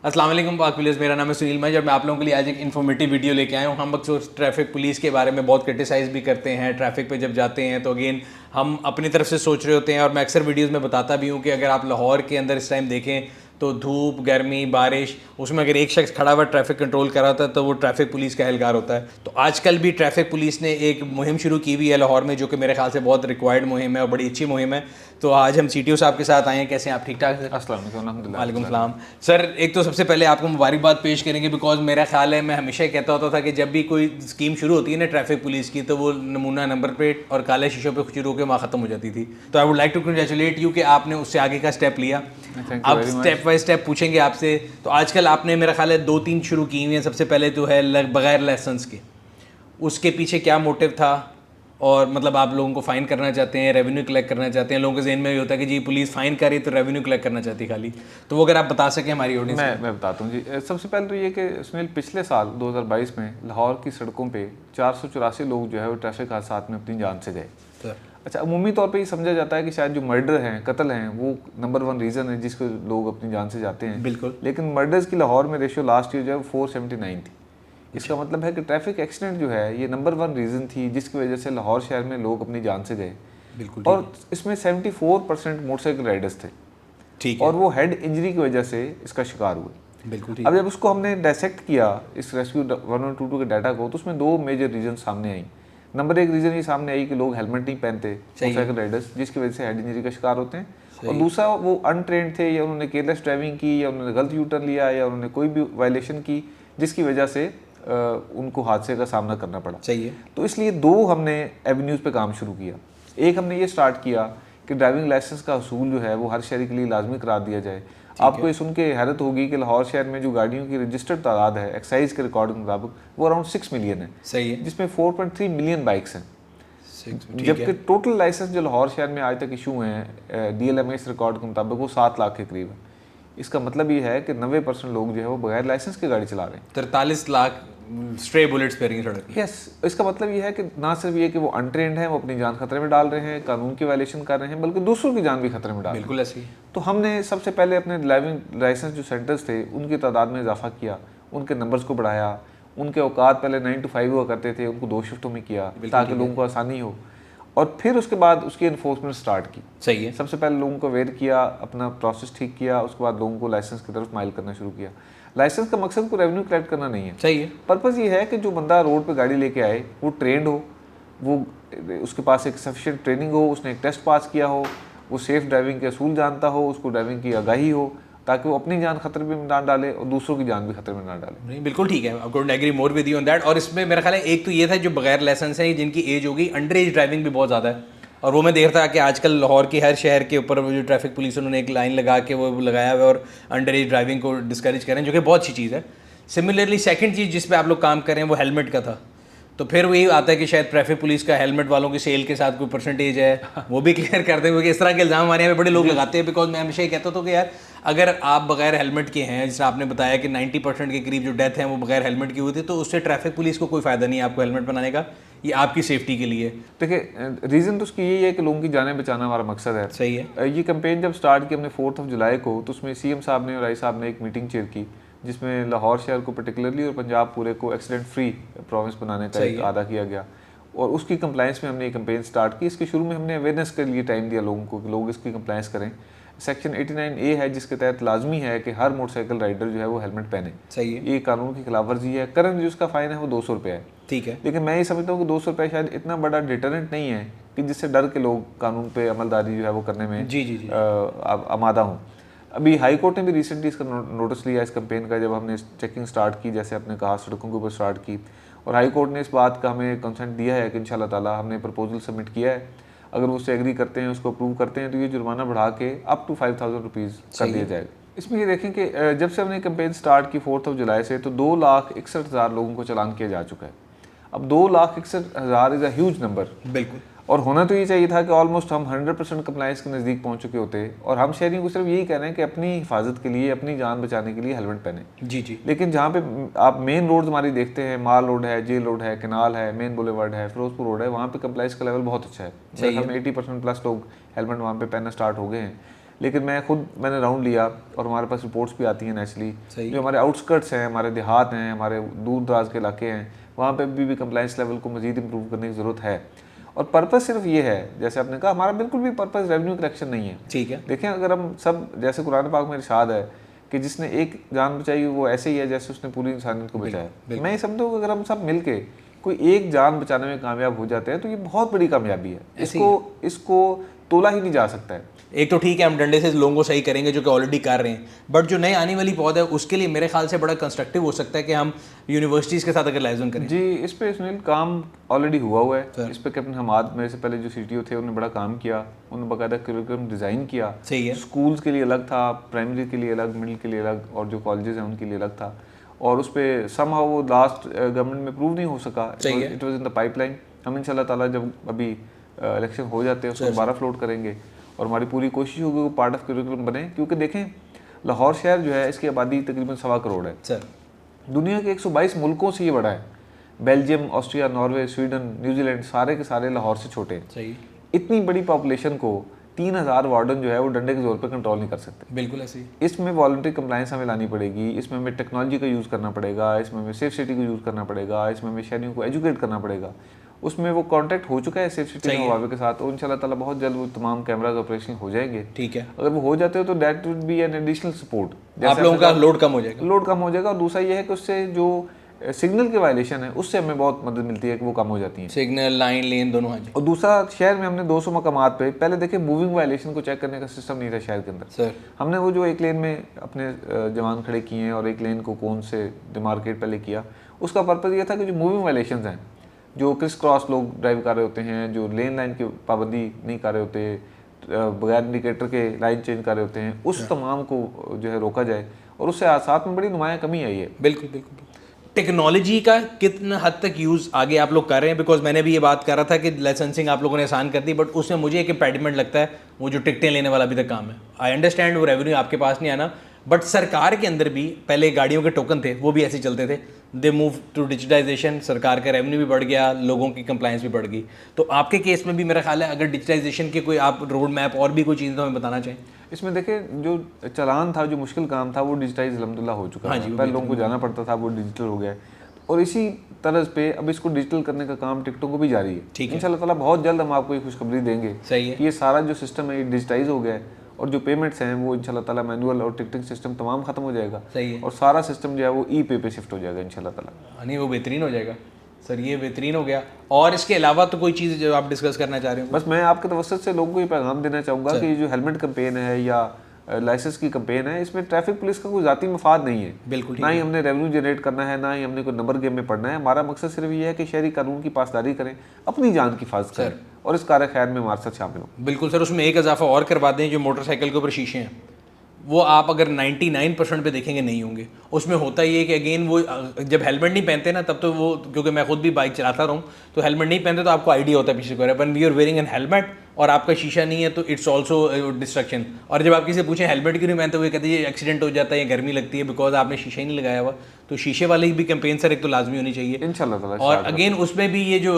अस्सलाम वालेकुम पाक पुलिस, मेरा नाम है सुनील मैं। जब मैं आप लोगों के लिए आज एक इन्फॉर्मेटिव वीडियो लेके आया हूँ। हम अक्सर ट्रैफिक पुलिस के बारे में बहुत क्रिटिसाइज़ भी करते हैं। ट्रैफिक पे जब जाते हैं तो अगेन हम अपनी तरफ से सोच रहे होते हैं, और मैं अक्सर वीडियोस में बताता भी हूँ कि अगर आप लाहौर के अंदर इस टाइम देखें तो धूप, गर्मी, बारिश, उसमें अगर एक शख्स खड़ा हुआ ट्रैफिक कंट्रोल कर रहा होता है तो वो ट्रैफिक पुलिस का एहलकार होता है। तो आजकल भी ट्रैफिक पुलिस ने एक मुहिम शुरू की हुई है लाहौर में, जो कि मेरे ख्याल से बहुत रिक्वायर्ड मुहिम है और बड़ी अच्छी मुहिम है। तो आज हम CTO साहब के साथ आए हैं। कैसे हैं आप? ठीक ठाक? अस्सलाम वालेकुम, अल्हम्दुलिल्लाह। वालेकुम सलाम सर। एक तो सबसे पहले आपको मुबारकबाद पेश करेंगे, बिकॉज मेरा ख्याल है, मैं हमेशा कहता होता था कि जब भी कोई स्कीम शुरू होती है ना ट्रैफिक पुलिस की, तो वो नमूना नंबर प्लेट और काले शीशों पे शुरू होकर वहाँ ख़त्म हो जाती थी। तो I would like to congratulate you कि आपने उससे आगे का स्टेप लिया। अब स्टेप बाय स्टेप पूछेंगे आपसे। तो आजकल आपने मेरा ख्याल है 2-3 शुरू की हुई हैं। सबसे पहले तो है बगैर लाइसेंस के, उसके पीछे क्या मोटिव था? और मतलब आप लोगों को फ़ाइन करना चाहते हैं, रेवेन्यू कलेक्ट करना चाहते हैं? लोगों के जहन में ये होता है कि जी पुलिस फ़ाइन करे तो रेवेन्यू कलेक्ट करना चाहती है खाली। तो वो अगर आप बता सकें हमारी ऑडियंस को। मैं बताता हूँ जी। सबसे पहले तो ये कि सुनील, पिछले साल 2022 में लाहौर की सड़कों पे 484 लोग जो है वो ट्रैफिक हादसात में अपनी जान से गए। सर अच्छा, अमूमी तौर पे ये समझा जाता है कि शायद जो मर्डर हैं, कत्ल हैं, वो नंबर 1 रीज़न है जिसको लोग अपनी जान से जाते हैं। बिल्कुल। लेकिन मर्डर्स की लाहौर में रेशियो लास्ट ईयर जो है 479 थी। इसका मतलब है कि ट्रैफिक एक्सीडेंट जो है ये नंबर 1 रीज़न थी जिसकी वजह से लाहौर शहर में लोग अपनी जान से गए। बिल्कुल और इसमें 74% मोटरसाइकिल राइडर्स थे, ठीक है। और वो हेड इंजरी की वजह से इसका शिकार हुए। बिल्कुल ठीक अब है। जब उसको हमने डायसेक्ट किया इस रेस्क्यू 1122 के डाटा को, तो उसमें 2 मेजर रीजन सामने आई। नंबर 1 रीज़न ये सामने आई कि लोग हेलमेट नहीं पहनते मोटरसाइकिल राइडर्स, जिसकी वजह से हेड इंजरी का शिकार होते हैं। और दूसरा, वो अनट्रेंड थे, या उन्होंने केयरलेस ड्राइविंग की, या उन्होंने गलत यूटर्न लिया, या उन्होंने कोई भी वायलेशन की जिसकी वजह से उनको हादसे का सामना करना पड़ा। सही है। तो इसलिए 2 हमने एवेन्यूज़ पे काम शुरू किया। एक, हमने ये स्टार्ट किया कि ड्राइविंग लाइसेंस का असूल जो है वो हर शहरी के लिए लाजमी करार दिया जाए। आपको ये सुन के हैरत होगी कि लाहौर शहर में जो गाड़ियों की रजिस्टर्ड तादाद है एक्साइज के रिकॉर्ड के मुताबिक वो अराउंड 6 मिलियन है। सही है। जिसमें 4.3 मिलियन बाइक्स हैं। ठीक जबकि है। टोटल लाइसेंस जो लाहौर शहर में आज तक इशू हैं DLMS रिकॉर्ड के मुताबिक वो 7 लाख के करीब है। इसका मतलब ये है कि 90% लोग जो है वो बगैर लाइसेंस के गाड़ी चला रहे हैं। 43 लाख स्ट्रे बुलेट्स पे रही सड़क में। यस, इसका मतलब ये है कि ना सिर्फ ये कि वो अनट्रेंड हैं, वो अपनी जान खतरे में डाल रहे हैं, कानून की वायलेशन कर रहे हैं, बल्कि दूसरों की जान भी खतरे में डाल रहे हैं। बिल्कुल ऐसे ही। तो हमने सबसे पहले अपने ड्राइविंग लाइसेंस जो सेंटर्स थे उनकी तादाद में इजाफा किया, उनके नंबर्स को बढ़ाया, उनके औकात पहले 9 to 5 हुआ करते थे, उनको 2 शिफ्टों में किया ताकि लोगों को आसानी हो। और फिर उसके बाद उसकी इन्फोर्समेंट स्टार्ट की। सही है। सबसे पहले लोगों को अवेयर किया, अपना प्रोसेस ठीक किया, उसके बाद लोगों को लाइसेंस की तरफ माइल करना शुरू किया। लाइसेंस का मकसद को रेवेन्यू कलेक्ट करना नहीं है। सही है। पर्पज़ ये है कि जो बंदा रोड पे गाड़ी लेके आए वो ट्रेंड हो, वो उसके पास एक सफिशिएंट ट्रेनिंग हो, उसने एक टेस्ट पास किया हो, वो सेफ ड्राइविंग के असूल जानता हो, उसको ड्राइविंग की आगाही हो, ताकि वो अपनी जान खतरे में ना डाले और दूसरों की जान भी खतरे में ना डाले। नहीं, बिल्कुल ठीक है। I could agree more with you on that. और इसमें मेरा ख्याल है एक तो ये था जो बगैर लाइसेंस है, जिनकी एज होगी, अंडर एज ड्राइविंग भी बहुत ज़्यादा है। और वो मैं देख रहा था कि आजकल लाहौर के हर शहर के ऊपर जो ट्रैफिक पुलिस उन्होंने एक लाइन लगा के वो लगाया हुआ है और अंडर एज ड्राइविंग को डिस्करेज करें, जो कि बहुत अच्छी चीज़ है। सिमिलरली सेकंड चीज़ जिस पे आप लोग काम कर रहे हैं वो हेलमेट का था। तो फिर वही आता है कि शायद ट्रैफिक पुलिस का हेलमेट वालों की सेल के साथ कोई परसेंटेज है, वो भी क्लियर कर दें, क्योंकि इस तरह के इल्ज़ाम हमारे यहाँ पे बड़े लोग लगाते हैं। बिकॉज मैं हमेशा ये कहता था कि यार अगर आप बगैर हेलमेट के हैं, जैसे आपने बताया कि 90% के करीब जो डेथ हैं वो बगैर हेलमेट की हुई थी, तो उससे ट्रैफिक पुलिस को कोई फ़ायदा नहीं है आपको हेलमेट बनाने का। ये आपकी सेफ्टी के लिए। देखिए, रीज़न तो उसकी यही है कि लोगों की जानें बचाना हमारा मकसद है। सही है। ये कैंपेन जब स्टार्ट की हमने 4 जुलाई को, तो उसमें CM साहब ने और आई साहब ने एक मीटिंग चेयर की, जिसमें लाहौर शहर को पर्टिकुलरली और पंजाब पूरे को एक्सीडेंट फ्री प्रोविंस बनाने का एक आदा किया गया। और उसकी कंप्लाइंस में हमने ये कैंपेन स्टार्ट की। इसके शुरू में हमने अवेयरनेस के लिए टाइम दिया लोगों को कि लोग इसकी कंप्लाइंस करें। सेक्शन 89A है जिसके तहत लाजमी है कि हर मोटरसाइकिल राइडर जो है वो हेलमेट पहने। सही है। ये कानून की खिलाफ वर्जी है। करंट जो उसका फ़ाइन है वो 200 रुपये है। ठीक है। लेकिन मैं ये समझता हूँ कि 200 रुपये शायद इतना बड़ा डिटरेंट नहीं है कि जिससे डर के लोग कानून पे अमलदारी जो है वो करने में जी। आमादा हूँ। अभी हाई कोर्ट ने भी रिसेंटली इसका नोटिस लिया इस कैंपेन का, जब हमने चेकिंग स्टार्ट की, जैसे आपने कहा, सड़कों के ऊपर स्टार्ट की। और हाई कोर्ट ने इस बात का हमें कंसेंट दिया है कि इंशाल्लाह ताला हमने प्रपोजल सबमिट किया है, अगर वो उससे एग्री करते हैं, उसको अप्रूव करते हैं, तो ये जुर्माना बढ़ा के अप टू 5000 रुपीज़ कर दिया जाएगा। इसमें ये देखें कि जब से हमने कैंपेन स्टार्ट की 4 जुलाई से, तो 2,61,000 लोगों को चालान किया जा चुका है। अब 2,61,000 इज़ अ ह्यूज नंबर। बिल्कुल। और होना तो ये चाहिए था कि ऑलमोस्ट हम 100% कंप्लाइंस के नज़दीक पहुंच चुके होते, और हम शहरियों को सिर्फ यही कह रहे हैं कि अपनी हिफाजत के लिए, अपनी जान बचाने के लिए हेलमेट पहने। जी। लेकिन जहाँ पे आप मेन रोड्स हमारी देखते हैं, माल रोड है, जेल रोड है, कनाल है, मेन बुलेवर्ड है, फिरोजपुर रोड है, वहाँ पे कंप्लाइंस का लेवल बहुत अच्छा है। मेरे ख्याल में 80% प्लस लोग हेलमेट वहाँ पे पहनना स्टार्ट हो गए हैं। लेकिन मैंने राउंड लिया और हमारे पास रिपोर्ट्स भी आती हैं नेचुरली, सही। जो हमारे आउटस्कर्ट्स हैं, हमारे देहात हैं, हमारे दूर दराज के इलाके हैं, वहाँ पे भी कंप्लाइंस लेवल को मज़ीद इंप्रूव करने की ज़रूरत है। और पर्पस सिर्फ ये है, जैसे आपने कहा, हमारा बिल्कुल भी पर्पस रेवेन्यू कलेक्शन नहीं है। ठीक है। देखें, अगर हम सब, जैसे कुरान पाक में इरशाद है कि जिसने एक जान बचाई वो ऐसे ही है जैसे उसने पूरी इंसानियत को बचाया। मैं ये समझता हूँ कि अगर हम सब मिलके कोई एक जान बचाने में कामयाब हो जाते हैं तो ये बहुत बड़ी कामयाबी है। इसको तोला ही नहीं जा सकता है। एक तो ठीक है, हम डंडे से लोगों को सही करेंगे जो कि ऑलरेडी कर रहे हैं, बट जो नई आने वाली पौधा है उसके लिए मेरे ख्याल से बड़ा कंस्ट्रक्टिव हो सकता है कि हम यूनिवर्सिटीज़ के साथ अगर लाइजन करें। जी, इस पे सुनील काम ऑलरेडी हुआ है। इस पे कैप्टन हमाद मेरे से पहले जो CTO थे उन्होंने बड़ा काम किया, उन्होंने बाकायदा करिकुलम डिज़ाइन किया। सही है। स्कूल्स के लिए अलग था, प्राइमरी के लिए अलग, मिडिल के लिए अलग, और जो कॉलेजेस हैं उनके लिए अलग था। और उस पर समहाउ वो लास्ट गवर्नमेंट में प्रूव नहीं हो सका। It was in the pipeline. हम इंशाल्लाह ताला जब अभी इलेक्शन हो जाते हैं उसको दोबारा फ्लोट करेंगे और हमारी पूरी कोशिश होगी वो पार्ट ऑफ करिकुलम बने, क्योंकि देखें लाहौर शहर जो है इसकी आबादी तकरीबन 1.25 करोड़ है सर। दुनिया के 122 मुल्कों से ये बड़ा है। Belgium, Austria, Norway, Sweden, New Zealand सारे के सारे लाहौर से छोटे हैं। सही। इतनी बड़ी पॉपुलेशन को 3000 वार्डन जो है वो डंडे के जोर पर कंट्रोल नहीं कर सकते। बिल्कुल ऐसे ही। इसमें वॉलंटरी कंप्लायंस हमें लानी पड़ेगी, इसमें हमें टेक्नोलॉजी का यूज़ करना पड़ेगा, इसमें हमें सेफ सिटी को यूज़ करना पड़ेगा, इसमें हमें शहरियों को एजुकेट करना पड़ेगा। उसमें वो कॉन्ट्रैक्ट हो चुका है सेफ सिटी हवावे के साथ, और इंशाल्लाह ताला बहुत जल्द वो तमाम कैमराज ऑपरेशन हो जाएंगे। ठीक है। अगर वो हो जाते हो तो that would be an additional support. आप लोगों का लोड कम हो जाएगा। लोड कम हो जाएगा। और दूसरा ये है कि उससे जो सिग्नल के वायलेशन है उससे हमें बहुत मदद मिलती है कि वो कम हो जाती हैं। सिग्नल, लाइन, लेन दोनों। हाँ जी। और दूसरा, शहर में हमने 200 मकामात पे पहले देखे मूविंग वायलेशन को चेक करने का सिस्टम नहीं था शहर के अंदर। सर। हमने वो जो एक लेन में अपने जवान खड़े किए हैं और एक लेन को कौन से डिमार्केट पहले किया, उसका पर्पज़ ये था कि जो मूविंग वायलेशन हैं, जो क्रिस क्रॉस लोग ड्राइव कर रहे होते हैं, जो लेन लाइन की पाबंदी नहीं कर रहे होते, बगैर इंडिकेटर के लाइन चेंज कर रहे होते हैं, उस तमाम को जो है रोका जाए। और उससे हादसात में बड़ी नुमाया कमी आई है। बिल्कुल बिल्कुल। टेक्नोलॉजी का कितना हद तक यूज़ आगे आप लोग कर रहे हैं? बिकॉज मैंने भी ये बात कर रहा था कि लाइसेंसिंग आप लोगों ने आसान कर दी, बट उसमें मुझे एक इम्पेडिमेंट लगता है, वो जो टिकटें लेने वाला अभी तक काम है। आई अंडरस्टैंड वो रेवेन्यू आपके पास नहीं आना, बट सरकार के अंदर भी पहले गाड़ियों के टोकन थे, वो भी ऐसे चलते थे। दे मूव टू डिजिटाइजेशन, सरकार का रेवेन्यू भी बढ़ गया, लोगों की कंप्लायंस भी बढ़ गई। तो आपके केस में भी मेरा ख्याल है अगर डिजिटाइजेशन के कोई आप रोड मैप और भी कोई चीज़ तो हमें बताना चाहें। इसमें देखें, जो चालान था, जो मुश्किल काम था, वो डिजिटाइज अल्हम्दुलिल्लाह हो चुका है। पहले लोगों को जाना पड़ता था, वो डिजिटल हो गया है। और इसी तर्ज पे अब इसको डिजिटल करने का काम टिकटों को भी जारी है। इंशाल्लाह ताला बहुत जल्द हम आपको ये खुशखबरी देंगे। सही है। ये सारा जो सिस्टम है ये डिजिटाइज हो गया है, और जो पेमेंट्स हैं वो इंशाल्लाह ताला मैनुअल और टिकटिंग सिस्टम तमाम खत्म हो जाएगा। सही है। और सारा सिस्टम जो है वो ई-पे पे शिफ्ट हो जाएगा इंशाल्लाह ताला। नहीं, वो बेहतरीन हो जाएगा सर, ये बेहतरीन हो गया। और इसके अलावा तो कोई चीज़ जो आप डिस्कस करना चाह रहे हो? बस मैं आपके तवज्जुह से लोगों को ये पैगाम देना चाहूँगा कि जो हेलमेट कैंपेन है या लाइसेंस की कैंपेन है, इसमें ट्रैफिक पुलिस का कोई ज़ाती मफाद नहीं है। बिल्कुल। ना ही हमने रेवेन्यू जनरेट करना है, ना ही हमने कोई नंबर गेम में पढ़ना है। हमारा मकसद सिर्फ ये है कि शहरी कानून की पासदारी करें, अपनी जान की हिफाजत करें और इस कार खैर में हमारे साथ शामिल हो। बिल्कुल सर। उसमें एक इजाफा और करवा दें, जो मोटरसाइकिल के ऊपर शीशे हैं वो आप अगर 99% पे देखेंगे नहीं होंगे। उसमें होता ये है कि अगेन वो जब हेलमेट नहीं पहनते ना तब तो वो, क्योंकि मैं खुद भी बाइक चलाता रहा हूँ, तो हेलमेट नहीं पहनते तो आपको आइडिया होता है पीछे को, when we are wearing an helmet और आपका शीशा नहीं है तो इट्स ऑल्सो डिस्ट्रक्शन। और जब आप किसी से पूछें हेलमेट क्यों नहीं पहनते, वो कहते हैं ये एक्सीडेंट हो जाता है, ये गर्मी लगती है, बिकॉज आपने शीशा ही नहीं लगाया हुआ। तो शीशे वाले भी कैंपेन सर एक तो लाजमी होनी चाहिए इंशाल्लाह ताला। और अगेन उसमें भी ये जो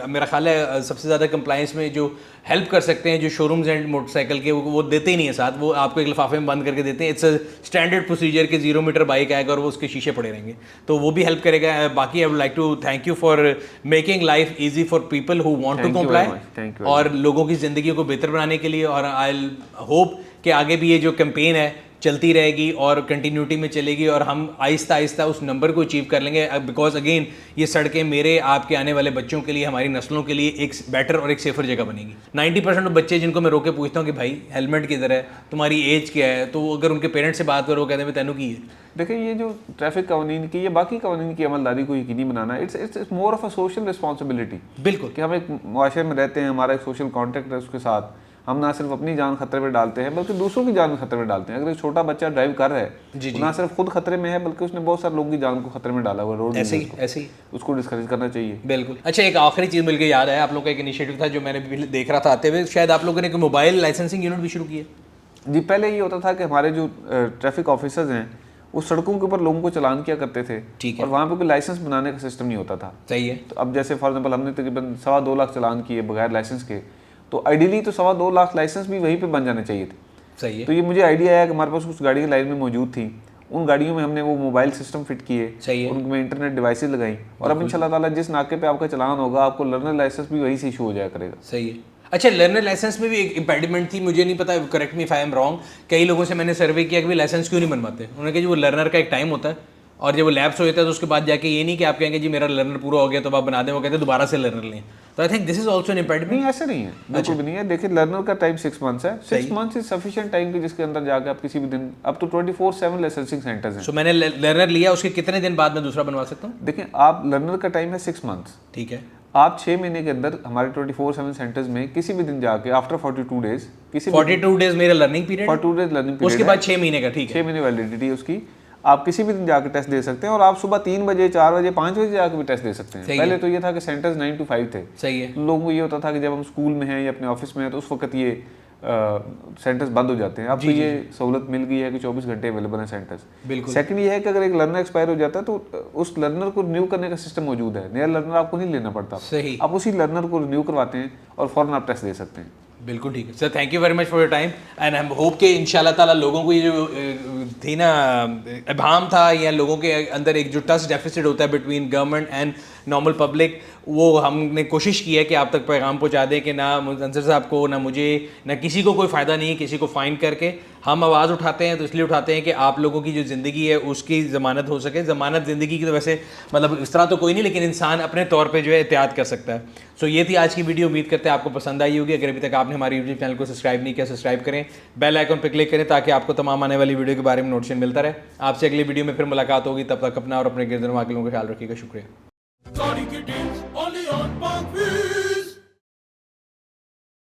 मेरा ख्याल है सबसे ज़्यादा कंप्लायंस में जो हेल्प कर सकते हैं, जो शोरूम्स एंड मोटरसाइकिल के, वो देते ही नहीं है साथ, वो आपको एक लिफाफे में बंद करके देते हैं। इट्स अ स्टैंडर्ड प्रोसीजर के 0 मीटर बाइक आएगा और वो उसके शीशे पड़े रहेंगे, तो वो भी हेल्प करेगा। बाकी I would like to thank you for making life easy for people who want to comply और लोगों की ज़िंदगी को बेहतर बनाने के लिए। और आई होप कि आगे भी ये जो कैंपेन है चलती रहेगी और कंटिन्यूटी में चलेगी और हम आहिस्ता आहिस्ता उस नंबर को अचीव कर लेंगे। बिकॉज अगेन ये सड़कें मेरे आपके आने वाले बच्चों के लिए, हमारी नस्लों के लिए एक बेटर और एक सेफर जगह बनेगी। 90% बच्चे जिनको मैं रोके पूछता हूँ कि भाई हेलमेट किधर है, तुम्हारी एज क्या है, तो अगर उनके पेरेंट्स से बात करो कहते हैं तैनू की है। देखिए, ये जो ट्रैफिक कानून की, ये बाकी कानून की अमलदारी को यकीनी बनाना, it's more of a social responsibility. बिल्कुल कि हम एक माशरे में रहते हैं, हमारा एक सोशल कॉन्टैक्ट है उसके साथ, हम ना सिर्फ अपनी जान खतरे में डालते हैं बल्कि दूसरों की जान खतरे में डालते हैं। अगर एक छोटा बच्चा ड्राइव कर रहा है ना सिर्फ खुद खतरे में है बल्कि उसने बहुत सारे लोगों की जान को खतरे में डाला हुआ रोड। ऐसे ही उसको डिस्करेज करना चाहिए। बिल्कुल। अच्छा, एक आखिरी चीज़ मिलकर याद आया, आप लोग का एक इनिशिएटिव था जो मैंने भी देख रहा था आते हुए, शायद आप लोगों ने एक मोबाइल लाइसेंसिंग यूनिट भी शुरू किया। जी, पहले ये होता था कि हमारे जो ट्रैफिक ऑफिसर्स हैं वो सड़कों के ऊपर लोगों को चालान किया करते थे। ठीक है। और वहाँ पे कोई लाइसेंस बनाने का सिस्टम नहीं होता था। सही है। तो अब जैसे फॉर एग्जाम्पल हमने तकरीबन 2.25 लाख चालान किए बगैर लाइसेंस के, तो आइडियली तो 2.25 लाख लाइसेंस भी वहीं पे बन जाने चाहिए थे। सही है। तो ये मुझे आइडिया आया कि हमारे पास कुछ गाड़ियाँ लाइन में मौजूद थी, उन गाड़ियों में हमने वो मोबाइल सिस्टम फिट किए, सही है। उनमें इंटरनेट डिवाइसेस लगाई, और अब इंशाल्लाह ताला जिस नाके पे आपका चलान होगा आपको लर्नर लाइसेंस भी वहीं से इशू हो जाया करेगा। सही है। अच्छा, लर्नर लाइसेंस में भी एक इम्पेडिमेंट थी, मुझे नहीं पता, correct me if I am wrong, कई लोगों से मैंने सर्वे किया कि भाई लाइसेंस क्यों नहीं बनवाते। उन्होंने कहा जी वो लर्नर का एक टाइम होता है, और जब वो लैब्स हो जाता है तो उसके बाद जाके ये नहीं कि आप कहेंगे जी मेरा लर्नर पूरा हो गया तो आप बना दें, वो कहते हैं दोबारा से लर्नर लें। तो I think this is also an impediment. नहीं, ऐसा नहीं है, बिल्कुल भी नहीं है। देखिए लर्नर का टाइम 6 मंथ्स है, 6 मंथ्स इज सफिशिएंट टाइम कि जिसके अंदर जाकर आप किसी भी दिन, अब तो 24/7 लाइसेंसिंग सेंटर्स हैं। सो मैंने लर्नर लिया, उसके कितने दिन बाद मैं दूसरा बनवा सकता हूँ? देखिए आप लर्नर का टाइम है 6 मंथ्स, ठीक है। आप 6 महीने के अंदर हमारे 24/7 सेंटर्स में किसी भी दिन जाके आफ्टर 42 डेज, किसी 42 डेज मेरा learning period, 42 days learning period, उसके बाद 6 महीने का, ठीक है। 6 महीने वैलिडिटी है उसकी। आप किसी भी दिन जाकर टेस्ट दे सकते हैं, और आप सुबह 3 बजे, 4 बजे, 5 बजे जाकर भी टेस्ट दे सकते हैं। पहले तो ये था कि सेंटर्स 9 to 5 थे। सही है। लोगों को ये होता था कि जब हम स्कूल में हैं या अपने ऑफिस में हैं तो उस वक्त ये सेंटर्स बंद हो जाते हैं। अब तो ये सहूलत मिल गई है कि 24 घंटे अवेलेबल हैं सेंटर्स। बिल्कुल। सेकंड ये है कि अगर एक लर्नर एक्सपायर हो जाता है तो उस लर्नर को रिन्यू करने का सिस्टम मौजूद है, नया लर्नर आपको नहीं लेना पड़ता। सही। आप उसी लर्नर को रिन्यू करवाते हैं और फौरन आप टेस्ट दे सकते हैं। बिल्कुल ठीक है sir, thank you very much for your time, and I hope कि इंशाल्लाह ताला लोगों को ये जो थी ना अभाम था, या लोगों के अंदर एक जो ट्रस्ट डेफिसिट होता है between government and normal public, वो हमने कोशिश की है कि आप तक पैगाम पहुंचा दें कि ना अंसर साहब को, ना मुझे, ना किसी को कोई फ़ायदा नहीं है किसी को फ़ाइन करके। हम आवाज़ उठाते हैं तो इसलिए उठाते हैं कि आप लोगों की जो ज़िंदगी है उसकी ज़मानत हो सके। ज़मानत ज़िंदगी की तो वैसे मतलब इस तरह तो कोई नहीं, लेकिन इंसान अपने तौर पे जो है एहतियात कर सकता है। सो ये थी आज की वीडियो, उम्मीद करते हैं आपको पसंद आई होगी। अगर अभी तक आपने हमारे यूट्यूब चैनल को सब्सक्राइब नहीं किया, सब्सक्राइब करें, बेल आइकन पर क्लिक करें ताकि आपको तमाम आने वाली वीडियो के बारे में नोटिफिकेशन मिलता रहे। आपसे अगली वीडियो में फिर मुलाकात होगी, तब तक अपना और अपने गिरद नवां के लोगों का ख्याल रखिएगा। शुक्रिया।